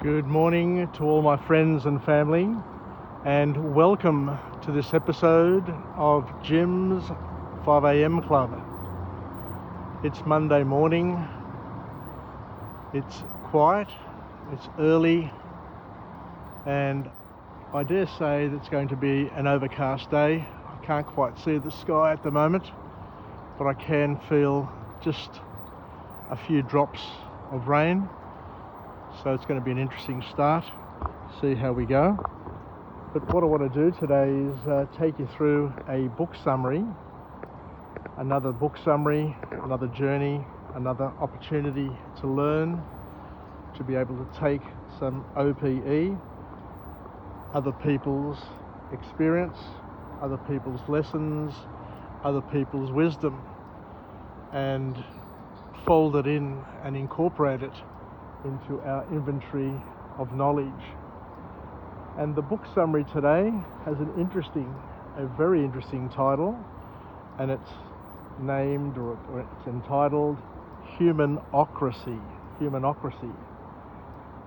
Good morning to all my friends and family, and welcome to this episode of Jim's 5am Club. It's Monday morning, it's quiet, it's early, and I dare say that it's going to be an overcast day. I can't quite see the sky at the moment, but I can feel just a few drops of rain. So it's going to be an interesting start, see how we go. But what I want to do today is take you through a book summary, another book summary, another journey, another opportunity to learn, to be able to take some OPE, other people's experience, other people's lessons, other people's wisdom, and fold it in and incorporate it into our inventory of knowledge. And the book summary today has a very interesting title, and it's named or it's entitled Humanocracy.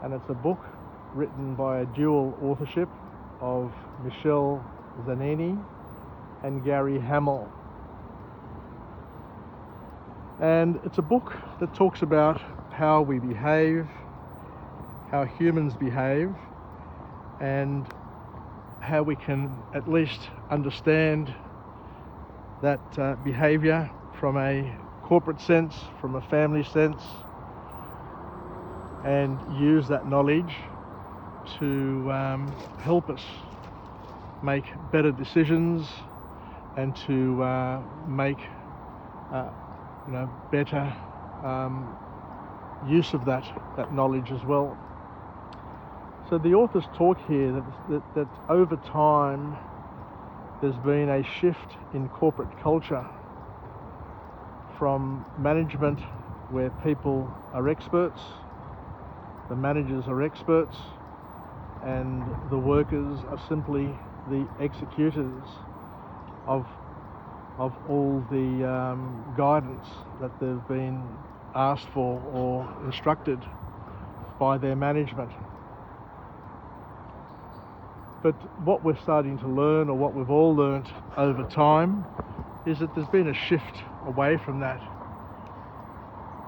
And it's a book written by a dual authorship of Michelle Zanini and Gary Hamel. And it's a book that talks about how we behave, how humans behave, and how we can at least understand that behavior from a corporate sense, from a family sense, and use that knowledge to help us make better decisions and to make better use of that knowledge as well. So the authors talk here that over time there's been a shift in corporate culture from management where people are experts, the managers are experts, and the workers are simply the executors of all the guidance that they've been asked for or instructed by their management. But what we're starting to learn, or what we've all learnt over time, is that there's been a shift away from that,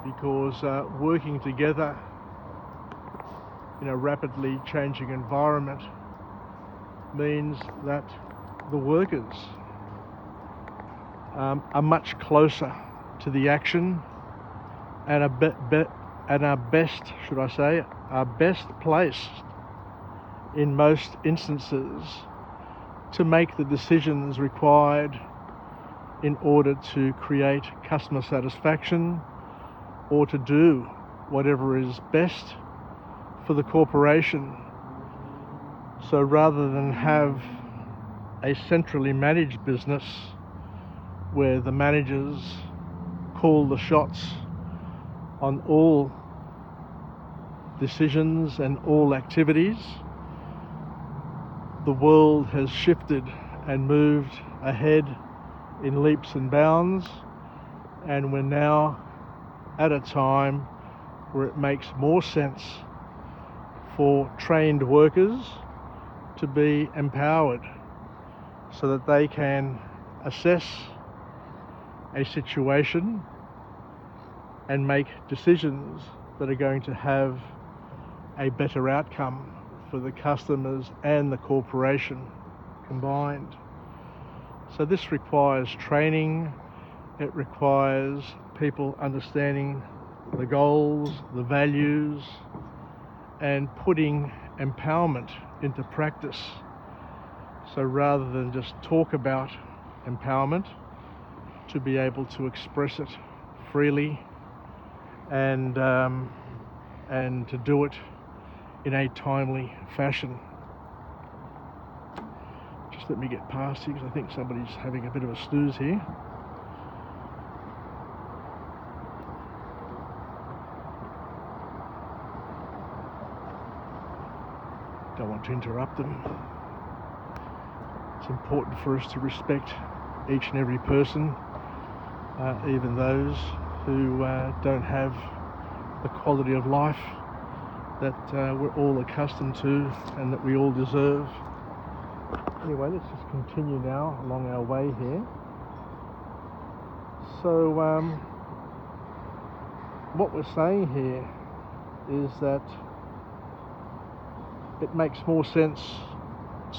because working together in a rapidly changing environment means that the workers are much closer to the action and are best placed in most instances to make the decisions required in order to create customer satisfaction or to do whatever is best for the corporation. So rather than have a centrally managed business where the managers call the shots on all decisions and all activities, the world has shifted and moved ahead in leaps and bounds, and we're now at a time where it makes more sense for trained workers to be empowered so that they can assess a situation and make decisions that are going to have a better outcome for the customers and the corporation combined. So this requires training, it requires people understanding the goals, the values, and putting empowerment into practice. So rather than just talk about empowerment, to be able to express it freely and to do it in a timely fashion. Just let me get past here because I think somebody's having a bit of a snooze here. Don't want to interrupt them. It's important for us to respect each and every person, even those who don't have the quality of life that we're all accustomed to and that we all deserve. Anyway, let's just continue now along our way here. So what we're saying here is that it makes more sense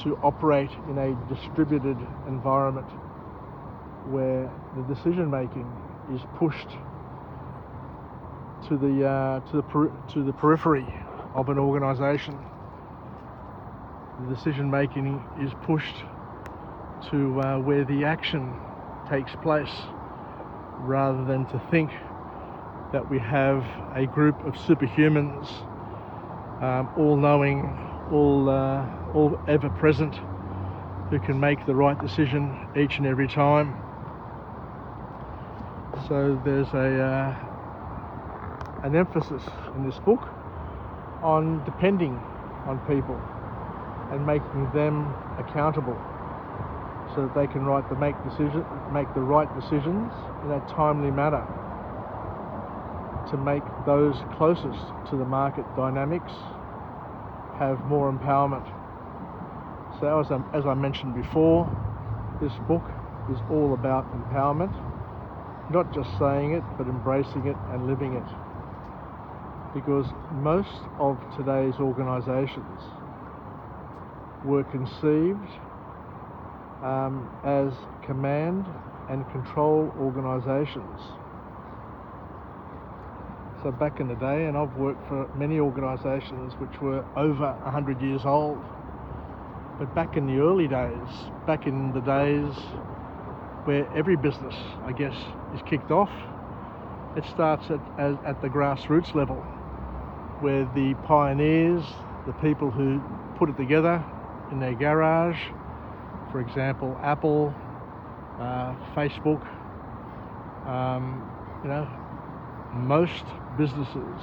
to operate in a distributed environment where the decision making is pushed to the periphery of an organisation. The decision making is pushed to where the action takes place, rather than to think that we have a group of superhumans, all knowing, all ever present, who can make the right decision each and every time. So there's an emphasis in this book on depending on people and making them accountable so that they can make the right decisions in a timely manner to make those closest to the market dynamics have more empowerment. So as I mentioned before, this book is all about empowerment, not just saying it, but embracing it and living it. Because most of today's organisations were conceived as command and control organisations. So back in the day, and I've worked for many organisations which were over 100 years old, but back in the early days, back in the days where every business, I guess, is kicked off, it starts at the grassroots level, where the pioneers, the people who put it together in their garage, for example, Apple, Facebook, most businesses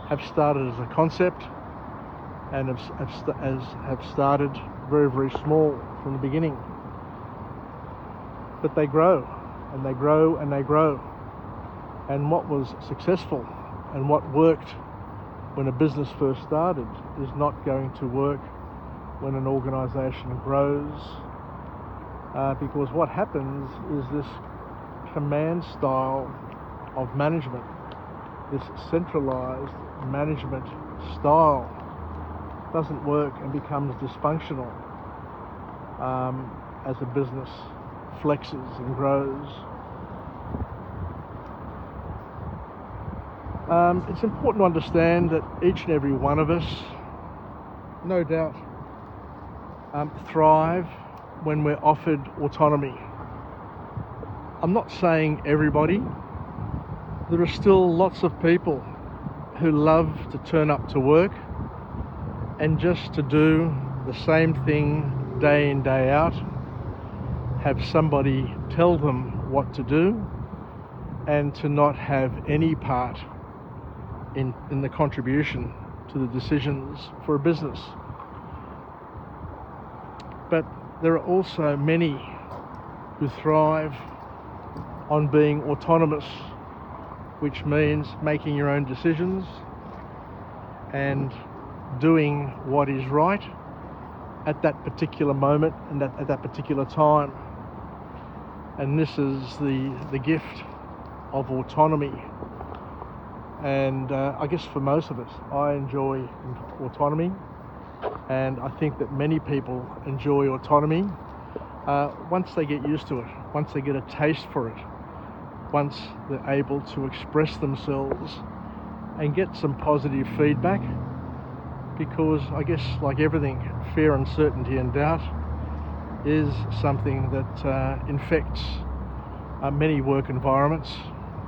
have started as a concept and have started very, very small from the beginning. But they grow and they grow and they grow. And what was successful and what worked when a business first started is not going to work when an organisation grows, because what happens is this command style of management, this centralised management style, doesn't work and becomes dysfunctional as a business flexes and grows. It's important to understand that each and every one of us, no doubt, thrive when we're offered autonomy. I'm not saying everybody. There are still lots of people who love to turn up to work and just to do the same thing day in, day out, have somebody tell them what to do, and to not have any part in the contribution to the decisions for a business. But there are also many who thrive on being autonomous, which means making your own decisions and doing what is right at that particular moment and at that particular time. And this is the gift of autonomy. And I guess for most of us, I enjoy autonomy, and I think that many people enjoy autonomy once they get used to it, once they get a taste for it, once they're able to express themselves and get some positive feedback. Because I guess, like everything, fear, uncertainty and doubt is something that infects many work environments,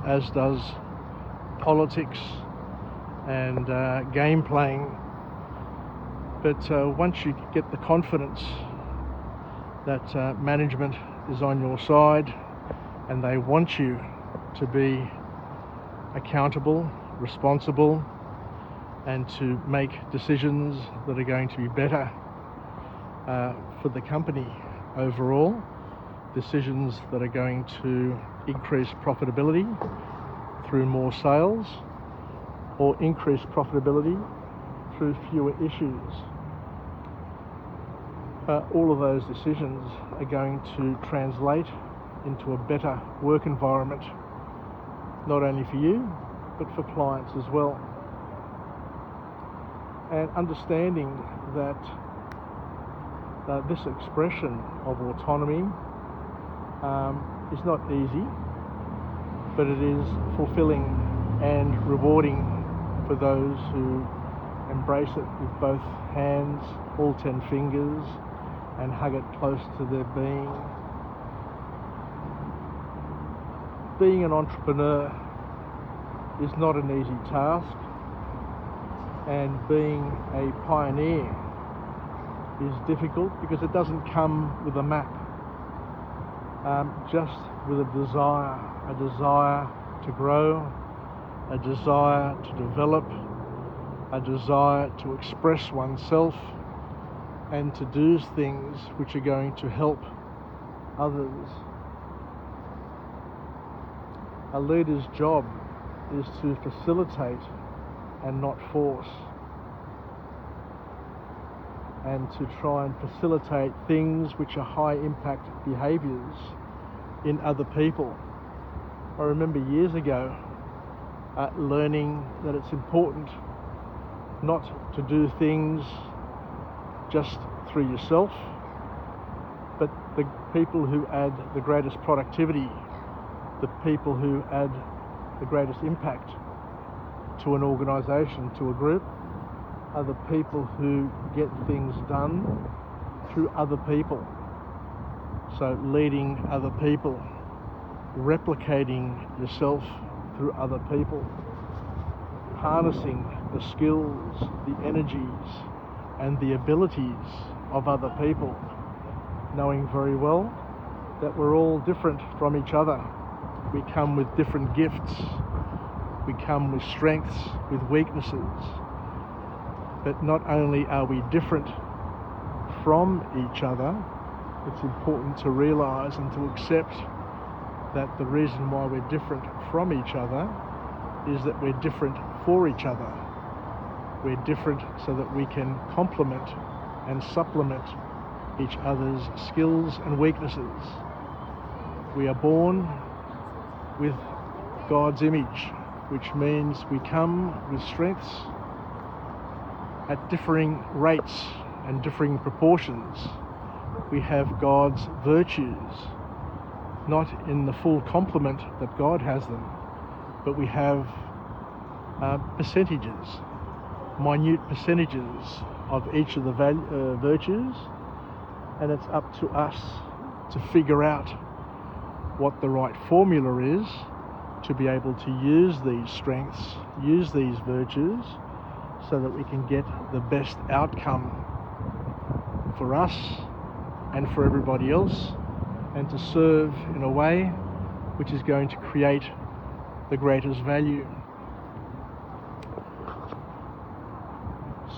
as does politics and game playing. But once you get the confidence that management is on your side and they want you to be accountable, responsible, and to make decisions that are going to be better for the company overall, decisions that are going to increase profitability through more sales, or increase profitability through fewer issues. All of those decisions are going to translate into a better work environment, not only for you, but for clients as well. And understanding that this expression of autonomy is not easy, but it is fulfilling and rewarding for those who embrace it with both hands, all 10 fingers, and hug it close to their being. Being an entrepreneur is not an easy task, and being a pioneer is difficult because it doesn't come with a map, just with a desire to grow, a desire to develop, a desire to express oneself and to do things which are going to help others. A leader's job is to facilitate and not force, and to try and facilitate things which are high impact behaviours in other people. I remember years ago learning that it's important not to do things just through yourself, but the people who add the greatest productivity, the people who add the greatest impact to an organisation, to a group, are the people who get things done through other people. So leading other people, replicating yourself through other people, harnessing the skills, the energies and the abilities of other people, knowing very well that we're all different from each other. We come with different gifts, we come with strengths, with weaknesses, but not only are we different from each other, it's important to realise and to accept that the reason why we're different from each other is that we're different for each other. We're different so that we can complement and supplement each other's skills and weaknesses. We are born with God's image, which means we come with strengths at differing rates and differing proportions. We have God's virtues, not in the full complement that God has them, but we have percentages, minute percentages of each of the virtues, and it's up to us to figure out what the right formula is to be able to use these strengths, use these virtues, so that we can get the best outcome for us and for everybody else, and to serve in a way which is going to create the greatest value.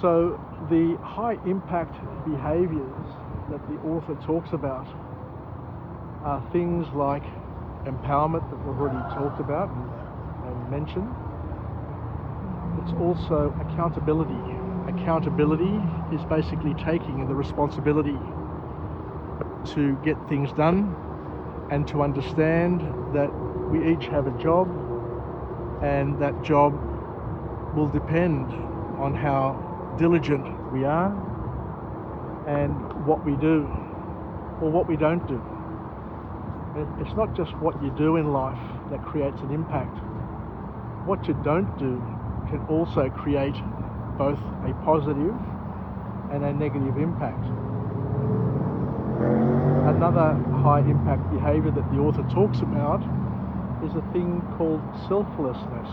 So the high impact behaviours that the author talks about are things like empowerment that we've already talked about and mentioned. It's also accountability. Accountability is basically taking the responsibility to get things done and to understand that we each have a job, and that job will depend on how diligent we are and what we do or what we don't do. It's not just what you do in life that creates an impact. What you don't do can also create both a positive and a negative impact. Another high impact behaviour that the author talks about is a thing called selflessness.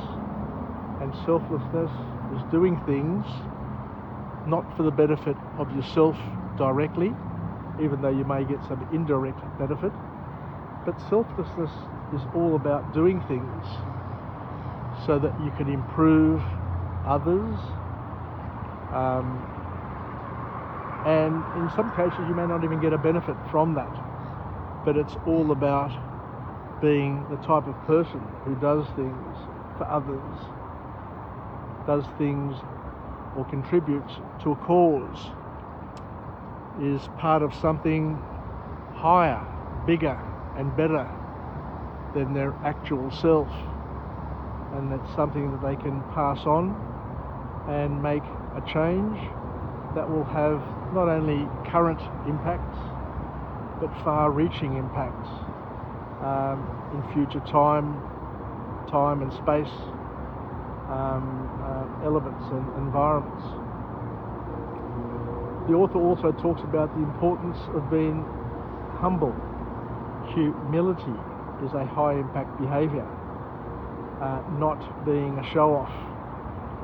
And selflessness is doing things not for the benefit of yourself directly, even though you may get some indirect benefit, but selflessness is all about doing things so that you can improve others, and in some cases you may not even get a benefit from that, but it's all about being the type of person who does things for others, does things or contribute to a cause is part of something higher, bigger and better than their actual self, and that's something that they can pass on and make a change that will have not only current impacts but far-reaching impacts in future time and space elements and environments. The author also talks about the importance of being humble. Humility is a high-impact behaviour, not being a show-off,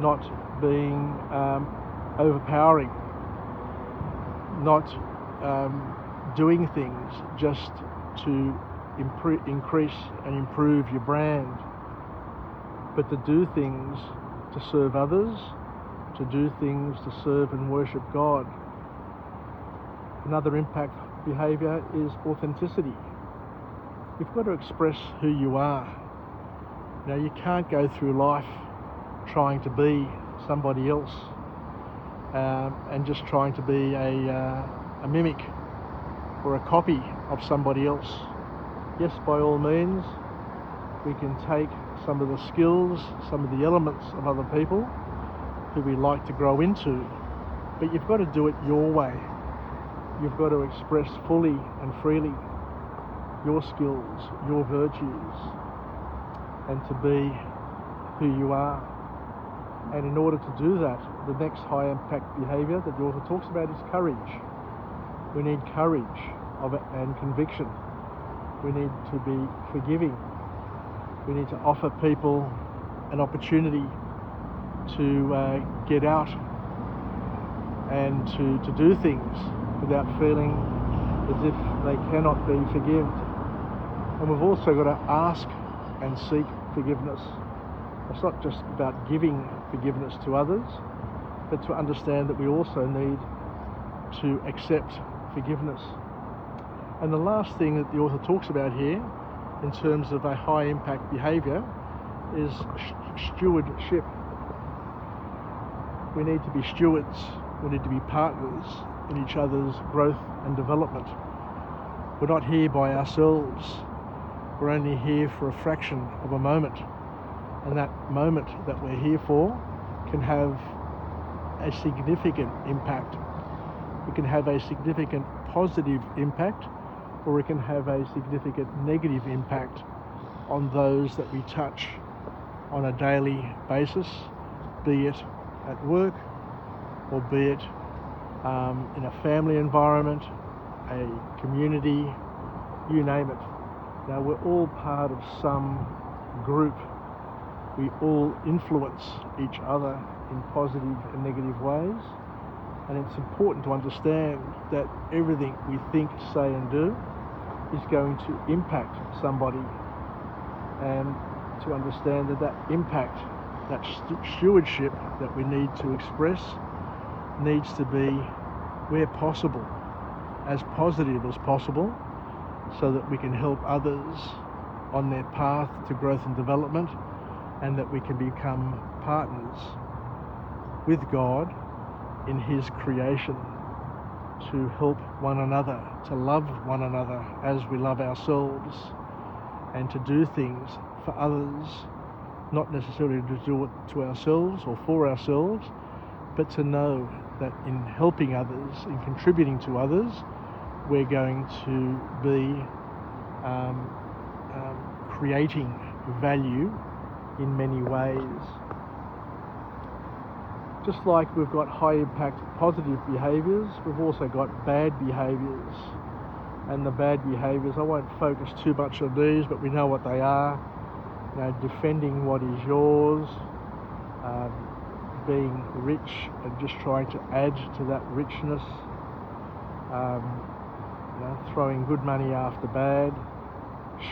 not being overpowering, not doing things just to increase and improve your brand, but to do things to serve others, to do things to serve and worship God. Another impact behaviour is authenticity. You've got to express who you are. You know, you can't go through life trying to be somebody else and just trying to be a mimic or a copy of somebody else. Yes, by all means, we can take some of the skills, some of the elements of other people who we like to grow into, but you've got to do it your way. You've got to express fully and freely your skills, your virtues, and to be who you are. And in order to do that, the next high impact behaviour that the author talks about is courage. We need courage and conviction. We need to be forgiving. We need to offer people an opportunity to get out and to do things without feeling as if they cannot be forgiven. And we've also got to ask and seek forgiveness. It's not just about giving forgiveness to others, but to understand that we also need to accept forgiveness. And the last thing that the author talks about here in terms of a high impact behaviour is stewardship. We need to be stewards, we need to be partners in each other's growth and development. We're not here by ourselves, we're only here for a fraction of a moment, and that moment that we're here for can have a significant impact. It can have a significant positive impact, or it can have a significant negative impact on those that we touch on a daily basis, be it at work or be it in a family environment, a community, you name it. Now, we're all part of some group. We all influence each other in positive and negative ways, and it's important to understand that everything we think, say and do is going to impact somebody, and to understand that that impact, that stewardship that we need to express needs to be, where possible, as positive as possible, so that we can help others on their path to growth and development, and that we can become partners with God in His creation to help one another, to love one another as we love ourselves, and to do things for others, not necessarily to do it to ourselves or for ourselves, but to know that in helping others, in contributing to others, we're going to be creating value in many ways. Just like we've got high impact positive behaviours, we've also got bad behaviours. And the bad behaviours, I won't focus too much on these, but we know what they are. You know, defending what is yours, being rich and just trying to add to that richness, you know, throwing good money after bad,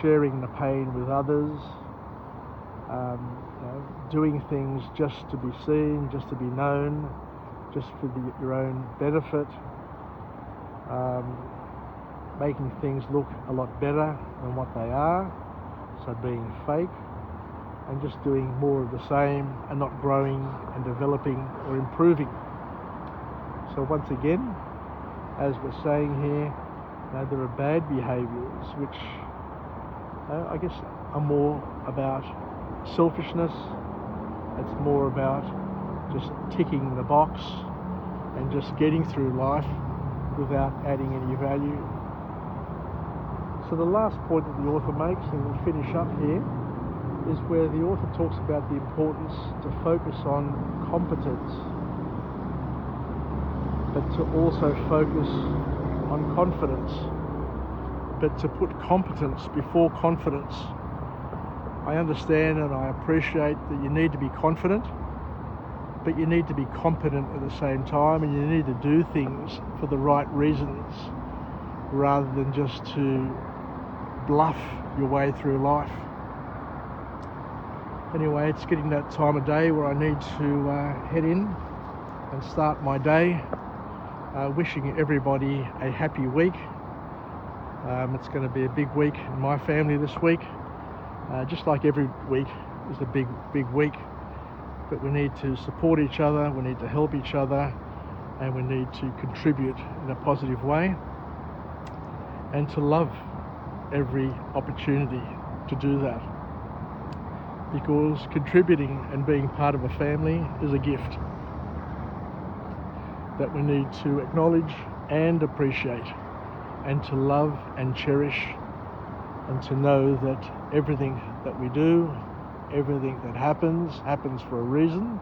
sharing the pain with others, you know, doing things just to be seen, just to be known, just for your own benefit, making things look a lot better than what they are, so being fake, and just doing more of the same and not growing and developing or improving. So once again, as we're saying here, there are bad behaviours which I guess are more about selfishness. It's more about just ticking the box and just getting through life without adding any value. So the last point that the author makes, and we'll finish up here, is where the author talks about the importance to focus on competence, but to also focus on confidence, but to put competence before confidence. I understand and I appreciate that you need to be confident, but you need to be competent at the same time, and you need to do things for the right reasons rather than just to bluff your way through life. Anyway, it's getting that time of day where I need to head in and start my day. Wishing everybody a happy week. It's going to be a big week in my family this week. Just like every week is a big week. But we need to support each other, we need to help each other, and we need to contribute in a positive way, and to love every opportunity to do that. Because contributing and being part of a family is a gift that we need to acknowledge and appreciate, and to love and cherish, and to know that everything that we do, everything that happens for a reason,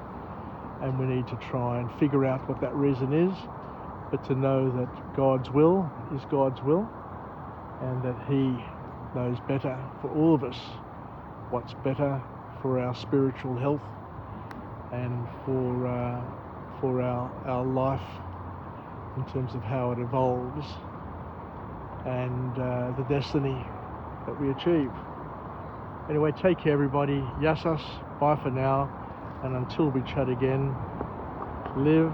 and we need to try and figure out what that reason is, but to know that God's will is God's will, and that He knows better for all of us what's better for our spiritual health and for our life in terms of how it evolves and the destiny that we achieve. Anyway, take care everybody. Yassas, bye for now, and until we chat again, live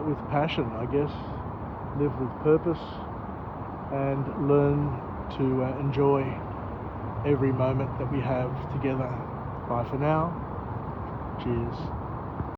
with passion, I guess. Live with purpose, and learn to enjoy every moment that we have together. Bye for now. Cheers.